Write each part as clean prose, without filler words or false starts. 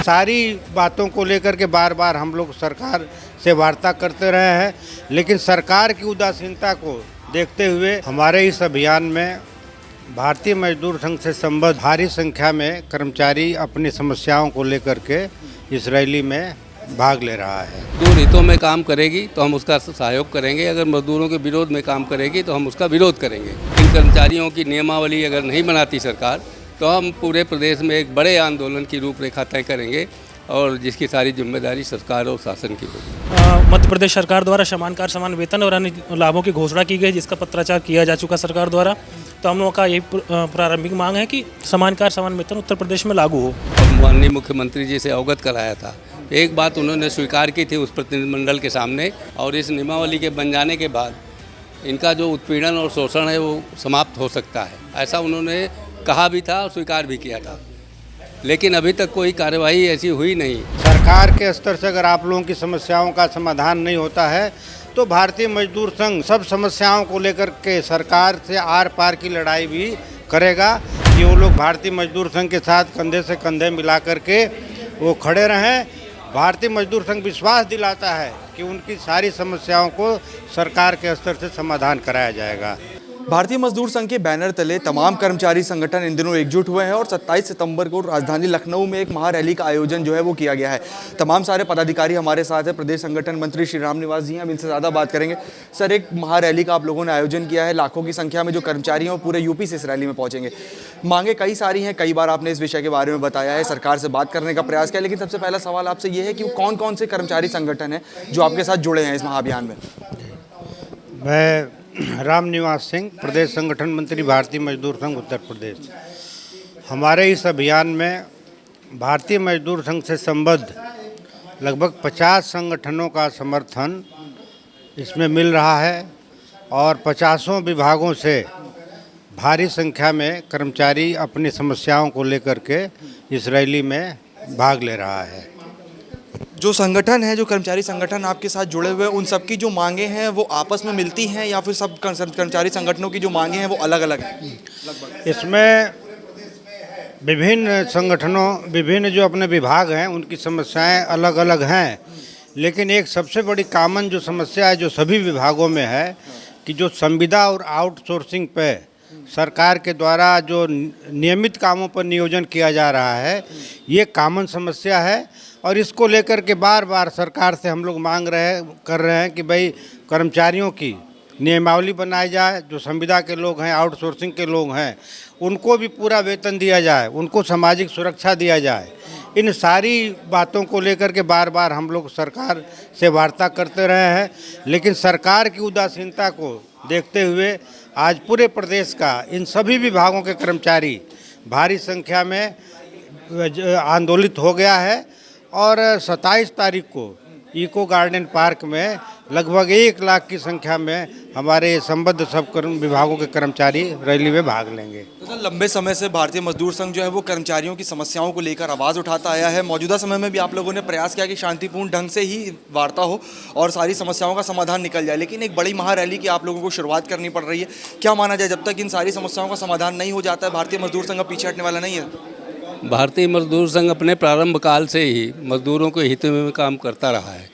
सारी बातों को लेकर के बार बार हम लोग सरकार से वार्ता करते रहे हैं, लेकिन सरकार की उदासीनता को देखते हुए हमारे इस अभियान में भारतीय मजदूर संघ से संबद्ध भारी संख्या में कर्मचारी अपनी समस्याओं को लेकर के इस रैली में भाग ले रहा है। मजदूर हितों में काम करेगी तो हम उसका सहयोग करेंगे, अगर मजदूरों के विरोध में काम करेगी तो हम उसका विरोध करेंगे। इन कर्मचारियों की नियमावली अगर नहीं बनाती सरकार तो हम पूरे प्रदेश में एक बड़े आंदोलन की रूपरेखा तय करेंगे और जिसकी सारी जिम्मेदारी सरकार और शासन की होगी। मध्य प्रदेश सरकार द्वारा समान कार्य समान वेतन और अन्य लाभों की घोषणा की गई, जिसका पत्राचार किया जा चुका सरकार द्वारा। तो हम लोगों का यही प्रारंभिक मांग है कि समान कार्य समान वेतन उत्तर प्रदेश में लागू हो। माननीय मुख्यमंत्री जी से अवगत कराया था, एक बात उन्होंने स्वीकार की थी उस प्रतिनिधिमंडल के सामने, और इस नियमावली के बन जाने के बाद इनका जो उत्पीड़न और शोषण है वो समाप्त हो सकता है, ऐसा उन्होंने कहा भी था और स्वीकार भी किया था। लेकिन अभी तक कोई कार्यवाही ऐसी हुई नहीं। सरकार के स्तर से अगर आप लोगों की समस्याओं का समाधान नहीं होता है तो भारतीय मजदूर संघ सब समस्याओं को लेकर के सरकार से आर पार की लड़ाई भी करेगा कि वो लोग भारतीय मजदूर संघ के साथ कंधे से कंधे मिला करके वो खड़े रहें। भारतीय मजदूर संघ विश्वास दिलाता है कि उनकी सारी समस्याओं को सरकार के स्तर से समाधान कराया जाएगा। भारतीय मजदूर संघ के बैनर तले तमाम कर्मचारी संगठन इन दिनों एकजुट हुए हैं और 27 सितंबर को राजधानी लखनऊ में एक महारैली का आयोजन जो है वो किया गया है। तमाम सारे पदाधिकारी हमारे साथ है। प्रदेश संगठन मंत्री श्री राम निवास जी हैं, हम इनसे ज़्यादा बात करेंगे। सर, एक महारैली का आप लोगों ने आयोजन किया है, लाखों की संख्या में जो कर्मचारी हैं वो पूरे यूपी से इस रैली में पहुँचेंगे। मांगे कई सारी हैं, कई बार आपने इस विषय के बारे में बताया है, सरकार से बात करने का प्रयास किया, लेकिन सबसे पहला सवाल आपसे ये है कि कौन कौन से कर्मचारी संगठन हैं जो आपके साथ जुड़े हैं इस महाअभियान में? मैं राम निवास सिंह, प्रदेश संगठन मंत्री, भारतीय मजदूर संघ उत्तर प्रदेश। हमारे इस अभियान में भारतीय मजदूर संघ से संबद्ध लगभग 50 संगठनों का समर्थन इसमें मिल रहा है और 50 विभागों से भारी संख्या में कर्मचारी अपनी समस्याओं को लेकर के इस रैली में भाग ले रहा है। जो संगठन है, जो कर्मचारी संगठन आपके साथ जुड़े हुए हैं, उन सबकी जो मांगे हैं वो आपस में मिलती हैं या फिर सब कर्मचारी संगठनों की जो मांगे हैं वो अलग अलग हैं? इसमें विभिन्न संगठनों, विभिन्न जो अपने विभाग हैं उनकी समस्याएं अलग अलग हैं, लेकिन एक सबसे बड़ी कॉमन जो समस्या है जो सभी विभागों में है कि जो संविदा और आउटसोर्सिंग पे सरकार के द्वारा जो नियमित कामों पर नियोजन किया जा रहा है, ये कॉमन समस्या है। और इसको लेकर के बार बार सरकार से हम लोग कर रहे हैं कि भाई कर्मचारियों की नियमावली बनाई जाए, जो संविदा के लोग हैं, आउटसोर्सिंग के लोग हैं, उनको भी पूरा वेतन दिया जाए, उनको सामाजिक सुरक्षा दिया जाए। इन सारी बातों को लेकर के बार बार हम लोग सरकार से वार्ता करते रहे हैं, लेकिन सरकार की उदासीनता को देखते हुए आज पूरे प्रदेश का इन सभी विभागों के कर्मचारी भारी संख्या में आंदोलित हो गया है और 27 तारीख को इको गार्डन पार्क में लगभग 1 लाख की संख्या में हमारे संबद्ध सब विभागों के कर्मचारी रैली में भाग लेंगे। तो सर, लंबे समय से भारतीय मजदूर संघ जो है वो कर्मचारियों की समस्याओं को लेकर आवाज़ उठाता आया है। मौजूदा समय में भी आप लोगों ने प्रयास किया कि शांतिपूर्ण ढंग से ही वार्ता हो और सारी समस्याओं का समाधान निकल जाए, लेकिन एक बड़ी महारैली की आप लोगों को शुरुआत करनी पड़ रही है। क्या माना जाए, जब तक इन सारी समस्याओं का समाधान नहीं हो जाता है भारतीय मजदूर संघ पीछे हटने वाला नहीं है? भारतीय मजदूर संघ अपने प्रारंभ काल से ही मजदूरों के हित में काम करता रहा है।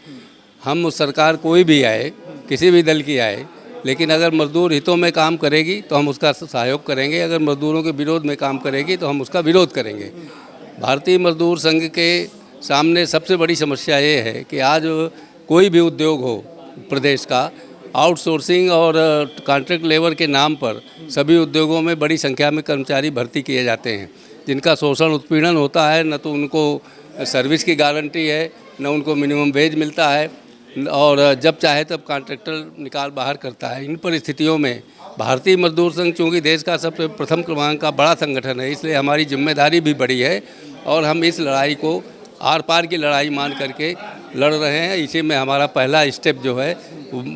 हम सरकार कोई भी आए, किसी भी दल की आए, लेकिन अगर मजदूर हितों में काम करेगी तो हम उसका सहयोग करेंगे, अगर मजदूरों के विरोध में काम करेगी तो हम उसका विरोध करेंगे। भारतीय मजदूर संघ के सामने सबसे बड़ी समस्या ये है कि आज कोई भी उद्योग हो प्रदेश का, आउटसोर्सिंग और कॉन्ट्रैक्ट लेबर के नाम पर सभी उद्योगों में बड़ी संख्या में कर्मचारी भर्ती किए जाते हैं, जिनका शोषण उत्पीड़न होता है। न तो उनको सर्विस की गारंटी है, न उनको मिनिमम वेज मिलता है, और जब चाहे तब कॉन्ट्रैक्टर निकाल बाहर करता है। इन परिस्थितियों में भारतीय मजदूर संघ चूँकि देश का सबसे प्रथम क्रमांक का बड़ा संगठन है, इसलिए हमारी जिम्मेदारी भी बड़ी है और हम इस लड़ाई को आर पार की लड़ाई मान करके लड़ रहे हैं। इसी में हमारा पहला स्टेप जो है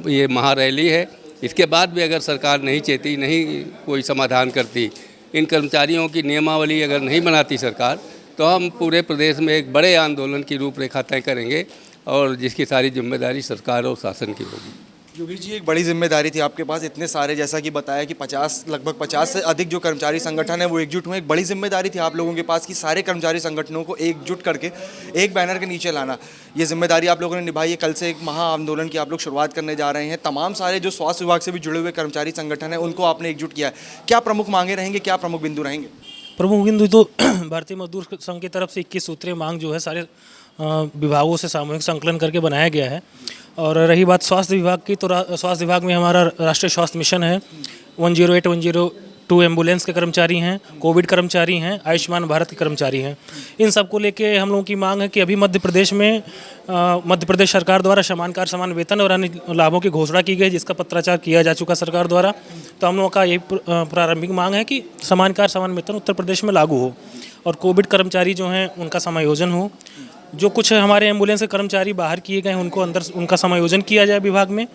ये महारैली है। इसके बाद भी अगर सरकार नहीं चेती, नहीं कोई समाधान करती, इन कर्मचारियों की नियमावली अगर नहीं बनाती सरकार, तो हम पूरे प्रदेश में एक बड़े आंदोलन की रूपरेखा तय करेंगे और जिसकी सारी जिम्मेदारी सरकार और शासन की होगी। योगेश जी, एक बड़ी जिम्मेदारी थी आपके पास, इतने सारे, जैसा कि बताया कि 50 लगभग 50 से अधिक जो कर्मचारी संगठन है वो एकजुट हुए। एक बड़ी जिम्मेदारी थी आप लोगों के पास कि सारे कर्मचारी संगठनों को एकजुट करके एक बैनर के नीचे लाना। ये जिम्मेदारी आप लोगों ने निभाई है। कल से एक महा आंदोलन की आप लोग शुरुआत करने जा रहे हैं। तमाम सारे जो स्वास्थ्य विभाग से भी जुड़े हुए कर्मचारी संगठन है उनको आपने एकजुट किया है। क्या प्रमुख मांगे रहेंगे, क्या प्रमुख बिंदु रहेंगे? प्रमुख बिंदु तो भारतीय मजदूर संघ की तरफ से 21 सूत्रीय मांग जो है सारे विभागों से सामूहिक संकलन करके बनाया गया है। और रही बात स्वास्थ्य विभाग की, तो स्वास्थ्य विभाग में हमारा राष्ट्रीय स्वास्थ्य मिशन है, 108 102 एम्बुलेंस के कर्मचारी हैं, कोविड कर्मचारी हैं, आयुष्मान भारत के कर्मचारी हैं। इन सबको लेके हम लोगों की मांग है कि अभी मध्य प्रदेश में मध्य प्रदेश सरकार द्वारा समान कार्य समान वेतन और अन्य लाभों की घोषणा की गई, जिसका पत्राचार किया जा चुका सरकार द्वारा। तो हम लोगों का यही प्रारंभिक मांग है कि समान कार्य समान वेतन उत्तर प्रदेश में लागू हो और कोविड कर्मचारी जो हैं उनका समायोजन हो। जो कुछ हमारे एम्बुलेंस के कर्मचारी बाहर किए गए हैं उनको अंदर उनका समायोजन किया जाए विभाग में,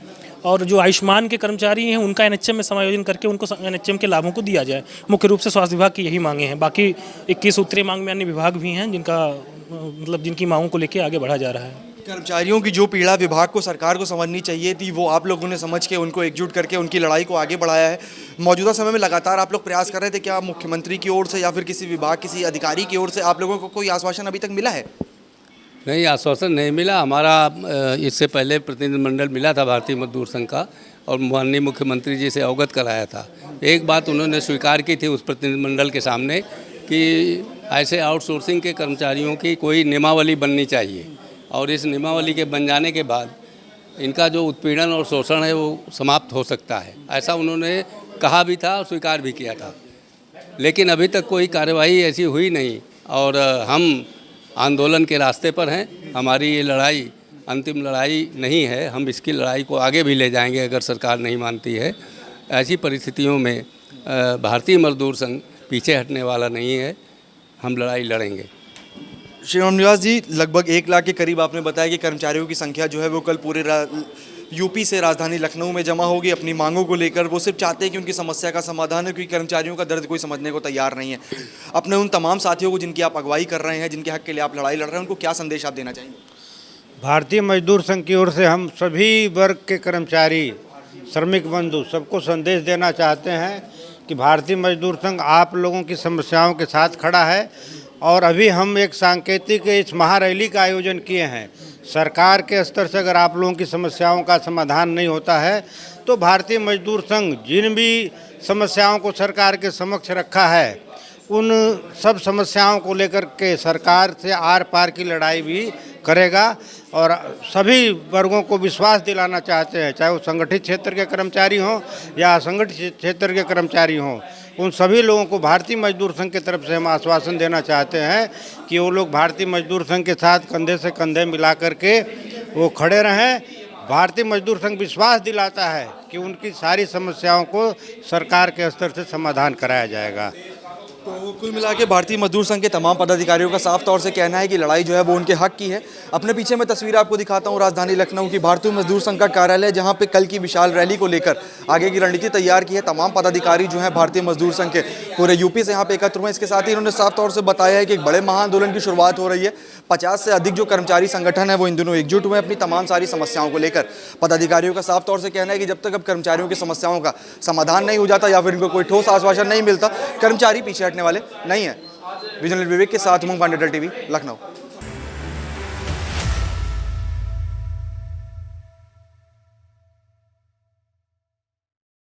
और जो आयुष्मान के कर्मचारी हैं उनका एनएचएम में समायोजन करके उनको एनएचएम के लाभों को दिया जाए। मुख्य रूप से स्वास्थ्य विभाग की यही मांगे हैं। बाकी 21 सूत्रीय मांग में अन्य विभाग भी हैं जिनका मतलब जिनकी मांगों को लेकर आगे बढ़ा जा रहा है। कर्मचारियों की जो पीड़ा विभाग को, सरकार को समझनी चाहिए थी, वो आप लोगों ने समझ के उनको एकजुट करके उनकी लड़ाई को आगे बढ़ाया है। मौजूदा समय में लगातार आप लोग प्रयास कर रहे थे, क्या मुख्यमंत्री की ओर से या फिर किसी विभाग, किसी अधिकारी की ओर से आप लोगों को कोई आश्वासन अभी तक मिला है? नहीं, आश्वासन नहीं मिला। हमारा इससे पहले प्रतिनिधिमंडल मिला था भारतीय मजदूर संघ का और माननीय मुख्यमंत्री जी से अवगत कराया था। एक बात उन्होंने स्वीकार की थी उस प्रतिनिधिमंडल के सामने कि ऐसे आउटसोर्सिंग के कर्मचारियों की कोई नियमावली बननी चाहिए और इस नियमावली के बन जाने के बाद इनका जो उत्पीड़न और शोषण है वो समाप्त हो सकता है, ऐसा उन्होंने कहा भी था और स्वीकार भी किया था। लेकिन अभी तक कोई कार्यवाही ऐसी हुई नहीं और हम आंदोलन के रास्ते पर हैं। हमारी ये लड़ाई अंतिम लड़ाई नहीं है, हम इसकी लड़ाई को आगे भी ले जाएंगे अगर सरकार नहीं मानती है। ऐसी परिस्थितियों में भारतीय मजदूर संघ पीछे हटने वाला नहीं है, हम लड़ाई लड़ेंगे। श्री निवास जी, लगभग 1 लाख के करीब आपने बताया कि कर्मचारियों की संख्या जो है वो कल पूरे यूपी से राजधानी लखनऊ में जमा होगी अपनी मांगों को लेकर। वो सिर्फ चाहते हैं कि उनकी समस्या का समाधान है, क्योंकि कर्मचारियों का दर्द कोई समझने को तैयार नहीं है। अपने उन तमाम साथियों को जिनकी आप अगुवाई कर रहे हैं, जिनके हक के लिए आप लड़ाई लड़ रहे हैं, उनको क्या संदेश आप देना चाहेंगे? भारतीय मजदूर संघ की ओर से हम सभी वर्ग के कर्मचारी, श्रमिक बंधु सबको संदेश देना चाहते हैं कि भारतीय मजदूर संघ आप लोगों की समस्याओं के साथ खड़ा है। और अभी हम एक सांकेतिक इस महारैली का आयोजन किए हैं। सरकार के स्तर से अगर आप लोगों की समस्याओं का समाधान नहीं होता है तो भारतीय मजदूर संघ जिन भी समस्याओं को सरकार के समक्ष रखा है उन सब समस्याओं को लेकर के सरकार से आर पार की लड़ाई भी करेगा। और सभी वर्गों को विश्वास दिलाना चाहते हैं, चाहे वो संगठित क्षेत्र के कर्मचारी हों या असंगठित क्षेत्र के कर्मचारी हों, उन सभी लोगों को भारतीय मजदूर संघ की तरफ से हम आश्वासन देना चाहते हैं कि वो लोग भारतीय मजदूर संघ के साथ कंधे से कंधे मिला करके वो खड़े रहें। भारतीय मजदूर संघ विश्वास दिलाता है कि उनकी सारी समस्याओं को सरकार के स्तर से समाधान कराया जाएगा। तो कुल मिला के भारतीय मजदूर संघ के तमाम पदाधिकारियों का साफ तौर से कहना है कि लड़ाई जो है वो उनके हक की है। अपने पीछे मैं तस्वीर आपको दिखाता हूँ राजधानी लखनऊ की भारतीय मजदूर संघ का कार्यालय, जहाँ पे कल की विशाल रैली को लेकर आगे की रणनीति तैयार की है। तमाम पदाधिकारी जो हैं भारतीय मजदूर संघ के पूरे यूपी से यहाँ पे एकत्र हुए। इसके साथ ही इन्होंने साफ तौर से बताया है कि एक बड़े महाआंदोलन की शुरुआत हो रही है। 50 से अधिक जो कर्मचारी संगठन है वो इन दिनों एकजुट हुए अपनी तमाम सारी समस्याओं को लेकर। पदाधिकारियों का साफ तौर से कहना है कि जब तक अब कर्मचारियों की समस्याओं का समाधान नहीं हो जाता या फिर इनको कोई ठोस आश्वासन नहीं मिलता, कर्मचारी पीछे हटने वाले नहीं है। विजन विवेक के साथ उमंग पांडे, टीवी लखनऊ।